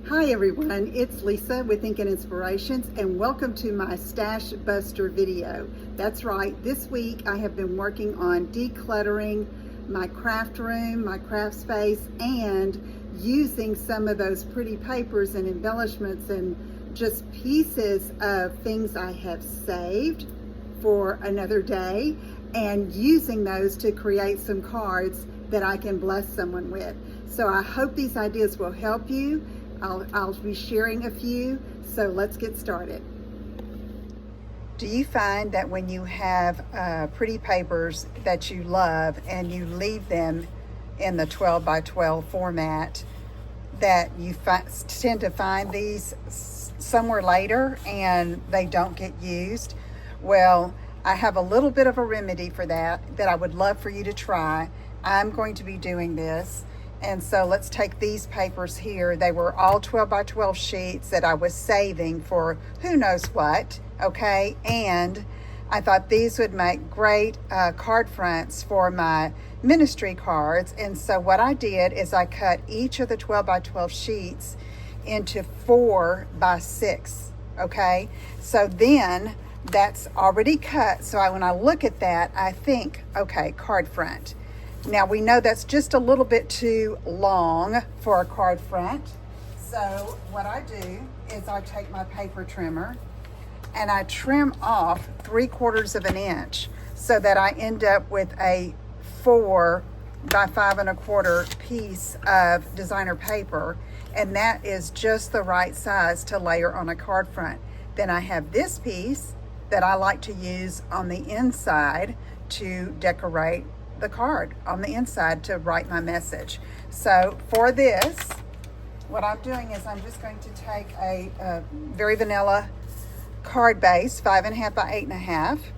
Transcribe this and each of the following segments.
Hi everyone, it's Lisa with Thinking Inspirations and welcome to my Stash Buster video. That's right, this week I have been working on decluttering my craft room, my craft space, and using some of those pretty papers and embellishments and just pieces of things I have saved for another day and using those to create some cards that I can bless someone with. So I hope these ideas will help you. I'll be sharing a few, so let's get started. Do you find that when you have pretty papers that you love and you leave them in the 12 by 12 format, that you tend to find these somewhere later and they don't get used? Well, I have a little bit of a remedy for that I would love for you to try. I'm going to be doing this. And so let's take these papers here. They were all 12 by 12 sheets that I was saving for who knows what, okay? And I thought these would make great card fronts for my ministry cards. And so what I did is I cut each of the 12 by 12 sheets into 4 by 6, okay? So then that's already cut. So when I look at that, I think, okay, card front. Now we know that's just a little bit too long for a card front. So what I do is I take my paper trimmer and I trim off 3/4 of an inch so that I end up with a 4 by 5 1/4 piece of designer paper. And that is just the right size to layer on a card front. Then I have this piece that I like to use on the inside to decorate the card on the inside to write my message. So for this, what I'm doing is I'm just going to take a very vanilla card base, 5.5 by 8.5,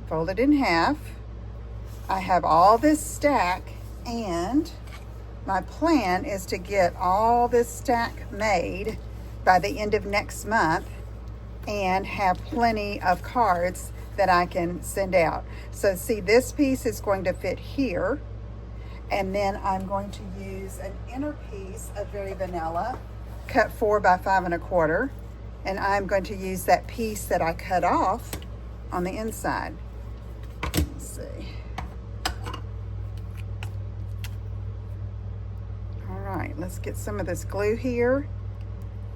fold it in half. I have all this stack, and my plan is to get all this stack made by the end of next month and have plenty of cards that I can send out. So see, this piece is going to fit here, and then I'm going to use an inner piece of very vanilla, cut 4 by 5 1/4, and I'm going to use that piece that I cut off on the inside. Let's see. All right, let's get some of this glue here.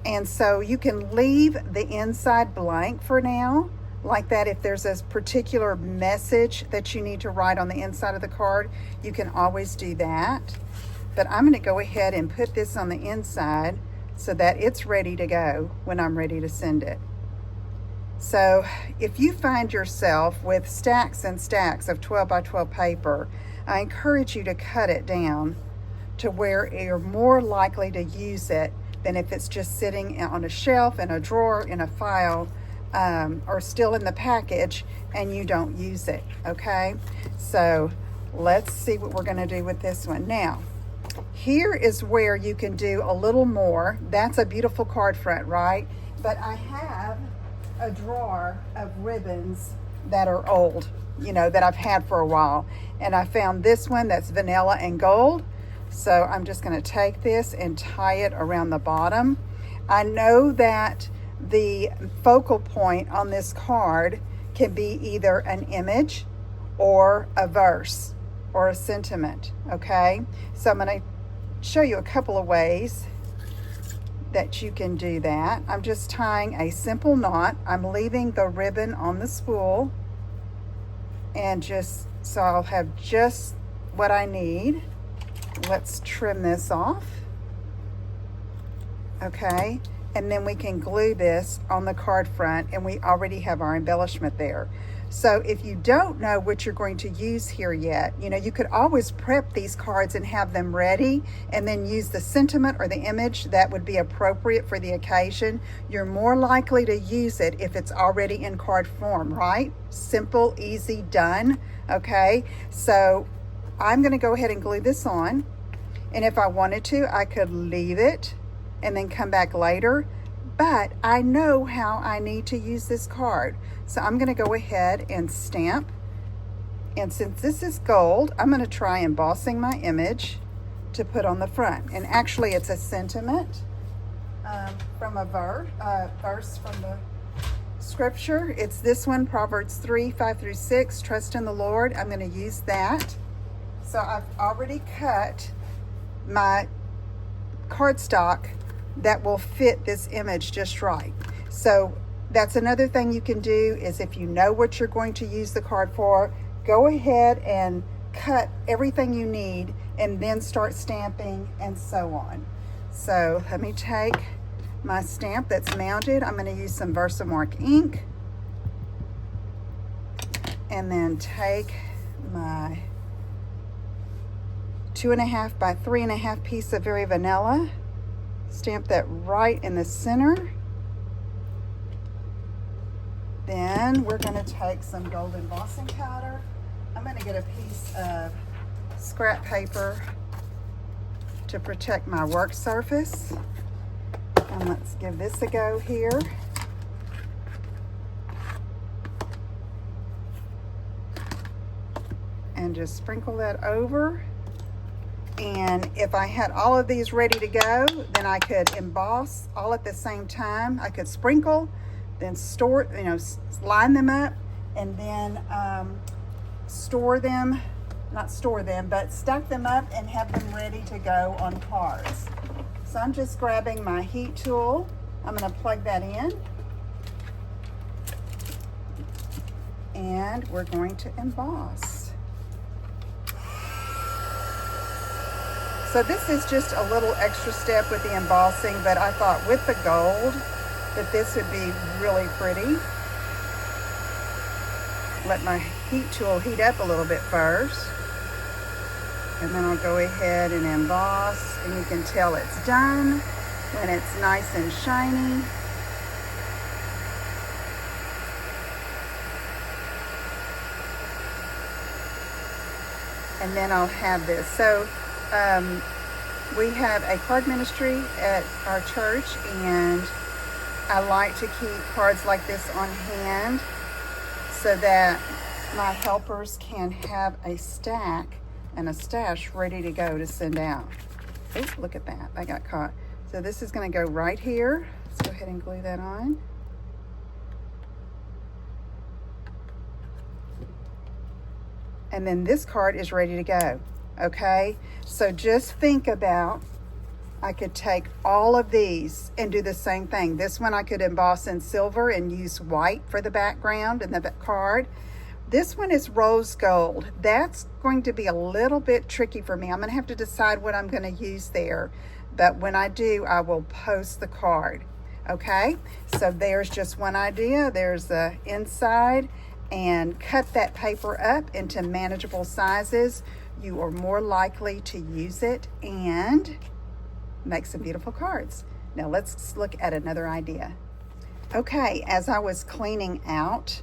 And so you can leave the inside blank for now, like that. If there's a particular message that you need to write on the inside of the card, you can always do that. But I'm going to go ahead and put this on the inside so that it's ready to go when I'm ready to send it. So if you find yourself with stacks and stacks of 12 by 12 paper, I encourage you to cut it down to where you're more likely to use it than if it's just sitting on a shelf, in a drawer, in a file, or still in the package and you don't use it, okay? So let's see what we're gonna do with this one. Now, here is where you can do a little more. That's a beautiful card front, right? But I have a drawer of ribbons that are old, you know, that I've had for a while. And I found this one that's vanilla and gold. So I'm just gonna take this and tie it around the bottom. I know that the focal point on this card can be either an image or a verse or a sentiment, okay? So I'm going to show you a couple of ways that you can do that. I'm just tying a simple knot. I'm leaving the ribbon on the spool, and just so I'll have just what I need. Let's trim this off, okay? And then we can glue this on the card front, and we already have our embellishment there. So if you don't know what you're going to use here yet, you know, you could always prep these cards and have them ready and then use the sentiment or the image that would be appropriate for the occasion. You're more likely to use it if it's already in card form, right? Simple, easy, done, okay? So I'm gonna go ahead and glue this on. And if I wanted to, I could leave it and then come back later, but I know how I need to use this card. So I'm gonna go ahead and stamp. And since this is gold, I'm gonna try embossing my image to put on the front. And actually it's a sentiment. from a verse from the scripture. It's this one, Proverbs 3:5-6. Trust in the Lord. I'm going to use that. So I've already cut my cardstock that will fit this image just right. So that's another thing you can do, is if you know what you're going to use the card for, go ahead and cut everything you need and then start stamping and so on. So let me take my stamp that's mounted. I'm going to use some Versamark ink, and then take my 2.5 by 3.5 piece of Very Vanilla, stamp that right in the center. Then we're going to take some gold embossing powder. I'm going to get a piece of scrap paper to protect my work surface. And let's give this a go here. And just sprinkle that over. And if I had all of these ready to go, then I could emboss all at the same time. I could sprinkle, then store, line them up, and then store them, not store them, but stack them up and have them ready to go on cards. So I'm just grabbing my heat tool. I'm going to plug that in. And we're going to emboss. So this is just a little extra step with the embossing, but I thought with the gold that this would be really pretty. Let my heat tool heat up a little bit first. And then I'll go ahead and emboss, and you can tell it's done when it's nice and shiny. And then I'll have this. So we have a card ministry at our church, and I like to keep cards like this on hand so that my helpers can have a stack and a stash ready to go to send out. Oh, look at that, I got caught. So this is going to go right here. Let's go ahead and glue that on. And then this card is ready to go. Okay, so just think about, I could take all of these and do the same thing. This one I could emboss in silver and use white for the background and the card. This one is rose gold. That's going to be a little bit tricky for me. I'm going to have to decide what I'm going to use there. But when I do, I will post the card. Okay, so there's just one idea. There's the inside, and cut that paper up into manageable sizes. You are more likely to use it and make some beautiful cards. Now let's look at another idea. Okay, as I was cleaning out,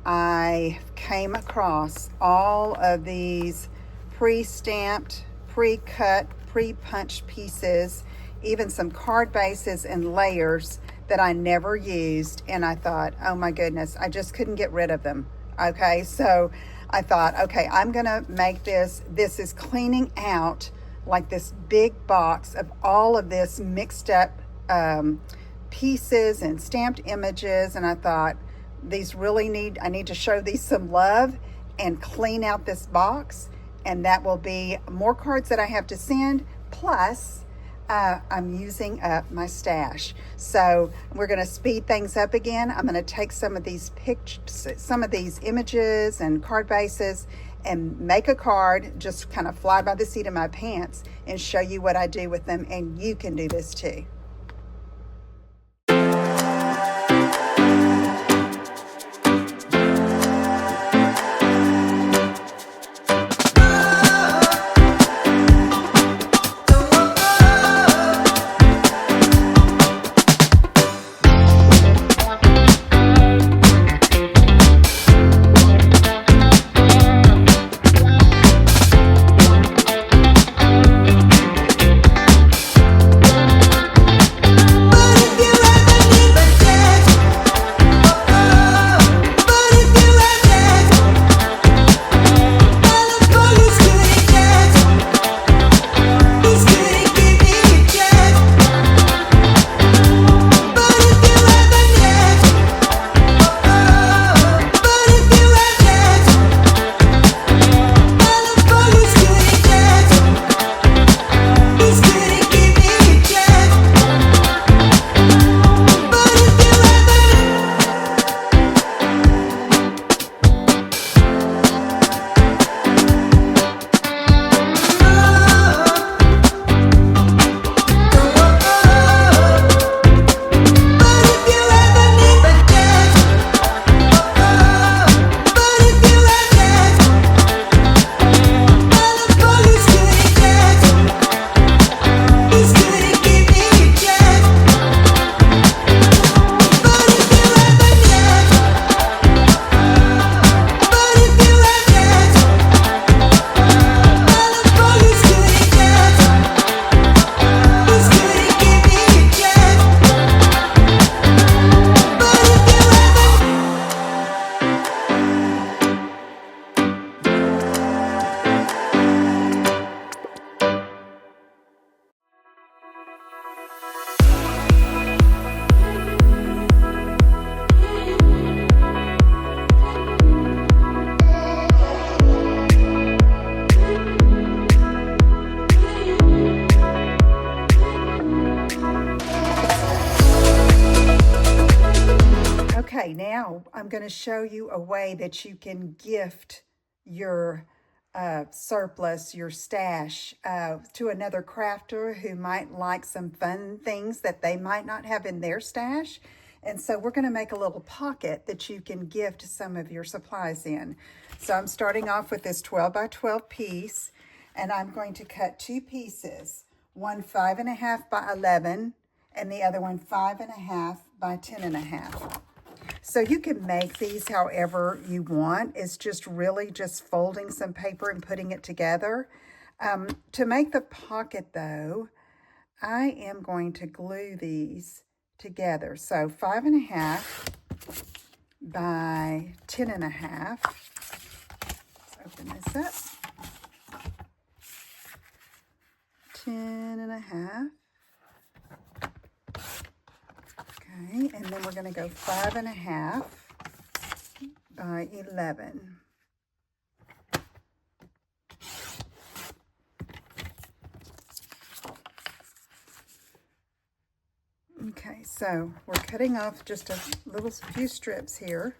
I came across all of these pre-stamped, pre-cut, pre-punched pieces, even some card bases and layers that I never used, and I thought, oh my goodness, I just couldn't get rid of them. Okay, so I thought, okay, I'm gonna make this. This is cleaning out like this big box of all of this mixed up pieces and stamped images, and I thought, I need to show these some love and clean out this box, and that will be more cards that I have to send, plus I'm using up my stash. So we're going to speed things up again. I'm going to take some of these pictures, some of these images and card bases, and make a card, just kind of fly by the seat of my pants, and show you what I do with them, and you can do this too. now I'm going to show you a way that you can gift your surplus, your stash, to another crafter who might like some fun things that they might not have in their stash. And so we're going to make a little pocket that you can gift some of your supplies in. So I'm starting off with this 12 by 12 piece, and I'm going to cut two pieces, one 5.5 by 11 and the other one 5.5 by 10.5. So you can make these however you want. It's just really just folding some paper and putting it together. To make the pocket though, I am going to glue these together. So 5.5 by 10.5. Let's open this up. 10.5. Okay, and then we're going to go 5.5 by 11. Okay, so we're cutting off just a little few strips here.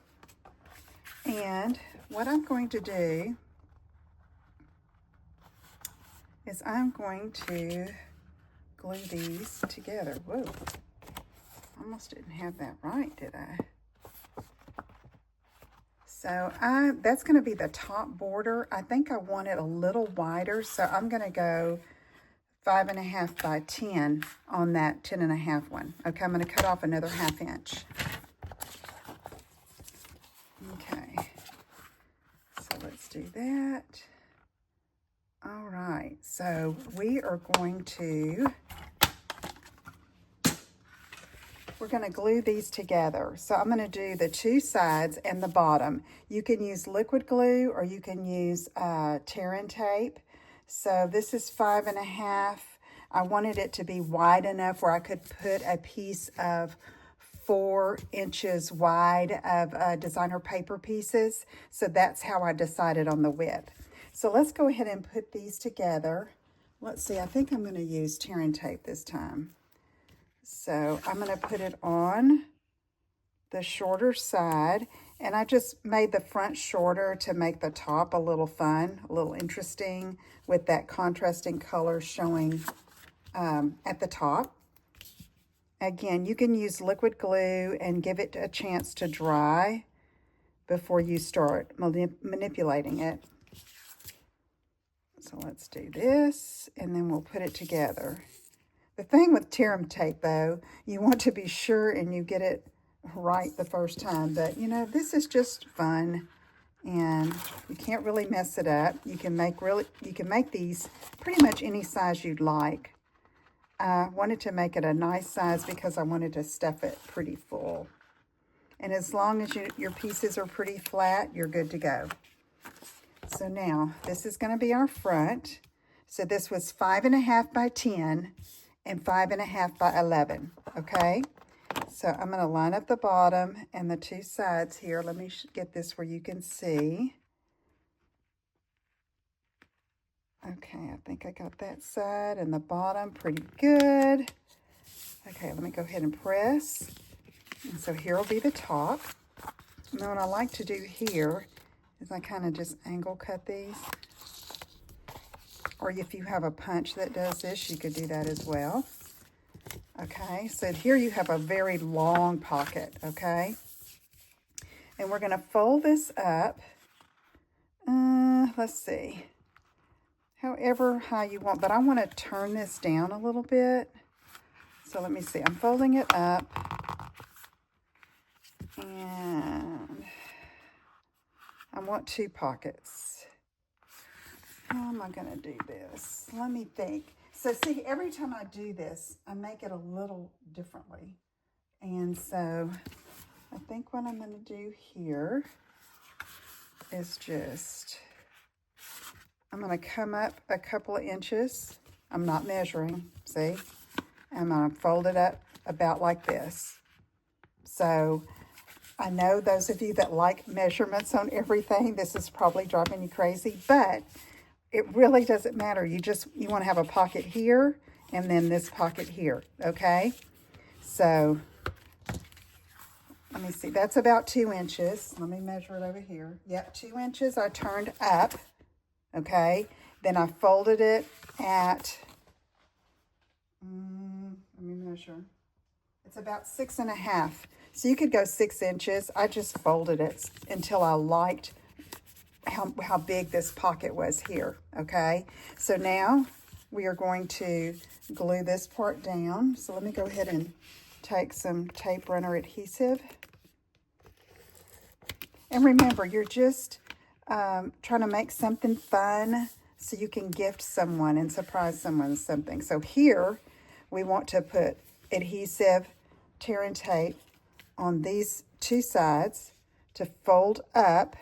And what I'm going to do is I'm going to glue these together. Whoa. Almost didn't have that right, did I? So that's going to be the top border. I think I want it a little wider, so I'm going to go 5.5 by 10 on that 10.5 one. Okay, I'm going to cut off another 1/2 inch. Okay, so let's do that. All right, so we are going to glue these together. So I'm going to do the two sides and the bottom. You can use liquid glue or you can use tear-in tape. So this is 5.5. I wanted it to be wide enough where I could put a piece of 4 inches wide of designer paper pieces. So that's how I decided on the width. So let's go ahead and put these together. Let's see, I think I'm going to use tear-in tape this time. So I'm going to put it on the shorter side, and I just made the front shorter to make the top a little fun, a little interesting with that contrasting color showing at the top. Again, you can use liquid glue and give it a chance to dry before you start manipulating it. So let's do this, and then we'll put it together. The thing with tear-in tape, though, you want to be sure and you get it right the first time. But, you know, this is just fun, and you can't really mess it up. You can make these pretty much any size you'd like. I wanted to make it a nice size because I wanted to stuff it pretty full. And as long as your pieces are pretty flat, you're good to go. So now, this is going to be our front. So this was 5.5 by 10. And 5.5 by 11, okay? So I'm going to line up the bottom and the two sides here. Let me get this where you can see. Okay, I think I got that side and the bottom pretty good. Okay, let me go ahead and press. And so here will be the top. And then what I like to do here is I kind of just angle cut these. Or if you have a punch that does this, you could do that as well. Okay, so here you have a very long pocket, okay? And we're going to fold this up. Let's see. However high you want, but I want to turn this down a little bit. So let me see. I'm folding it up. And I want 2 pockets. How am I going to do this? Let me think. So see, every time I do this, I make it a little differently. And so I think what I'm going to do here is just, I'm going to come up a couple of inches. I'm not measuring, see? I'm going to fold it up about like this. So I know those of you that like measurements on everything, this is probably driving you crazy, but it really doesn't matter. You want to have a pocket here and then this pocket here, okay? So let me see, that's about 2 inches. Let me measure it over here. Yep, 2 inches I turned up, okay? Then I folded it at, let me measure. It's about 6.5. So you could go 6 inches. I just folded it until I liked how big this pocket was here, okay? So now we are going to glue this part down. So let me go ahead and take some tape runner adhesive. And remember, you're just trying to make something fun so you can gift someone and surprise someone with something. So here, we want to put adhesive tear and tape on these 2 sides to fold up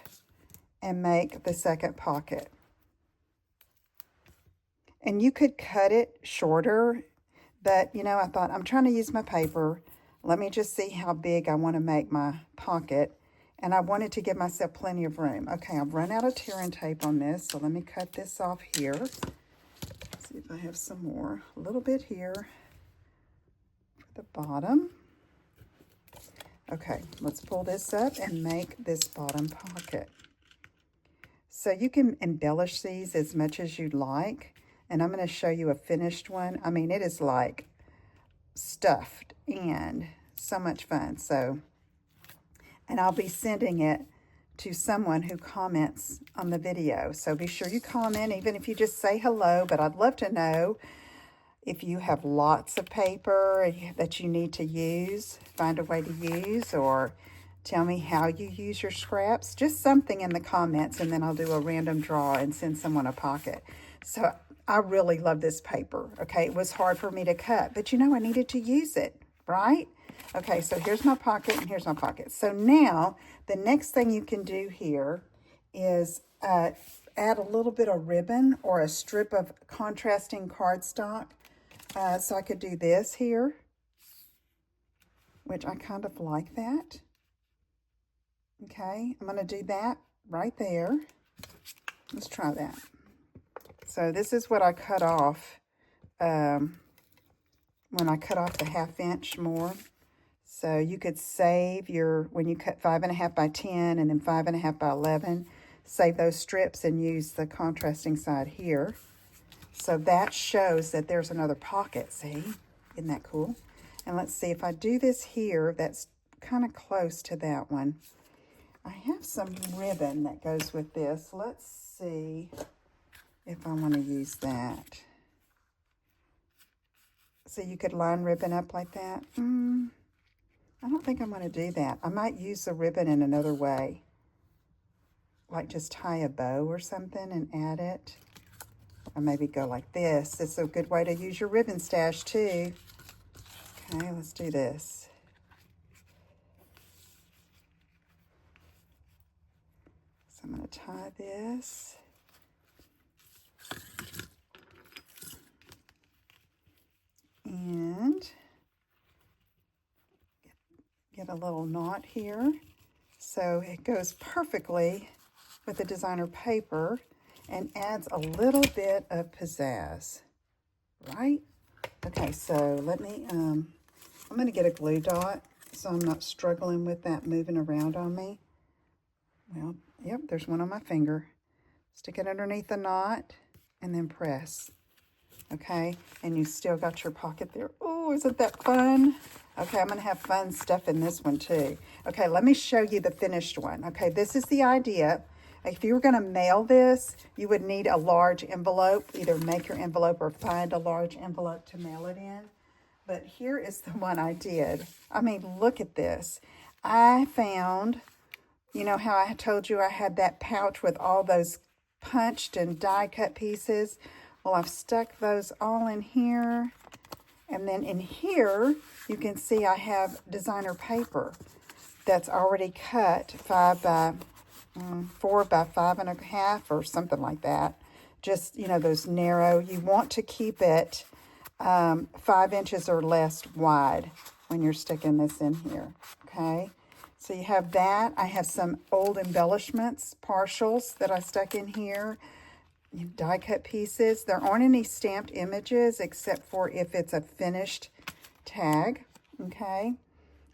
and make the second pocket. And you could cut it shorter, but you know, I thought, I'm trying to use my paper. Let me just see how big I want to make my pocket. And I wanted to give myself plenty of room. Okay, I've run out of tear and tape on this, so let me cut this off here. Let's see if I have some more. A little bit here for the bottom. Okay, let's pull this up and make this bottom pocket. So you can embellish these as much as you'd like. And I'm going to show you a finished one. I mean, it is like stuffed and so much fun. So, and I'll be sending it to someone who comments on the video. So be sure you comment, even if you just say hello. But I'd love to know if you have lots of paper that you need to use, find a way to use, or tell me how you use your scraps. Just something in the comments, and then I'll do a random draw and send someone a pocket. So I really love this paper, okay? It was hard for me to cut, but you know, I needed to use it, right? Okay, so here's my pocket and here's my pocket. So now, the next thing you can do here is add a little bit of ribbon or a strip of contrasting cardstock. So I could do this here, which I kind of like that. Okay, I'm going to do that right there. Let's try that. So this is what I cut off when I cut off the 1/2 inch more. So you could save when you cut 5.5 by 10 and then 5.5 by 11, save those strips and use the contrasting side here. So that shows that there's another pocket, see? Isn't that cool? And let's see, if I do this here, that's kind of close to that one. I have some ribbon that goes with this. Let's see if I want to use that. So you could line ribbon up like that. I don't think I'm going to do that. I might use the ribbon in another way. Like just tie a bow or something and add it. Or maybe go like this. It's a good way to use your ribbon stash too. Okay, let's do this. So I'm going to tie this. And get a little knot here. So it goes perfectly with the designer paper and adds a little bit of pizzazz, right? Okay, so let me, I'm going to get a glue dot so I'm not struggling with that moving around on me. Well, yep, there's one on my finger. Stick it underneath the knot and then press. Okay, and you still got your pocket there. Oh, isn't that fun? Okay, I'm going to have fun stuffing this one too. Okay, let me show you the finished one. Okay, this is the idea. If you were going to mail this, you would need a large envelope. Either make your envelope or find a large envelope to mail it in. But here is the one I did. I mean, look at this. I found, you know how I told you I had that pouch with all those punched and die cut pieces? Well, I've stuck those all in here. And then in here, you can see I have designer paper that's already cut 4 by 5.5 or something like that. Just, you know, those narrow. You want to keep it 5 inches or less wide when you're sticking this in here, okay? So you have that. I have some old embellishments, partials that I stuck in here. Die cut pieces. There aren't any stamped images except for if it's a finished tag, okay?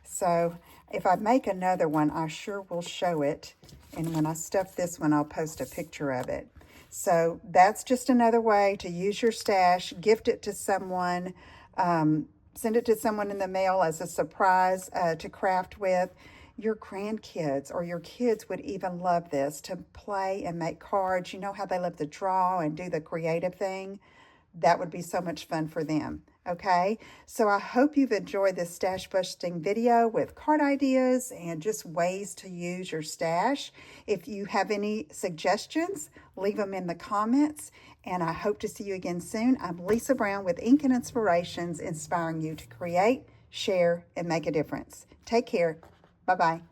So If I make another one, I sure will show it. And when I stuff this one, I'll post a picture of it. So that's just another way to use your stash, gift it to someone, send it to someone in the mail as a surprise to craft with. Your grandkids or your kids would even love this, to play and make cards. You know how they love to draw and do the creative thing? That would be so much fun for them. Okay, so I hope you've enjoyed this stash busting video with card ideas and just ways to use your stash. If you have any suggestions, leave them in the comments, and I hope to see you again soon. I'm Lisa Brown with Ink and Inspirations, inspiring you to create, share, and make a difference. Take care. Bye-bye.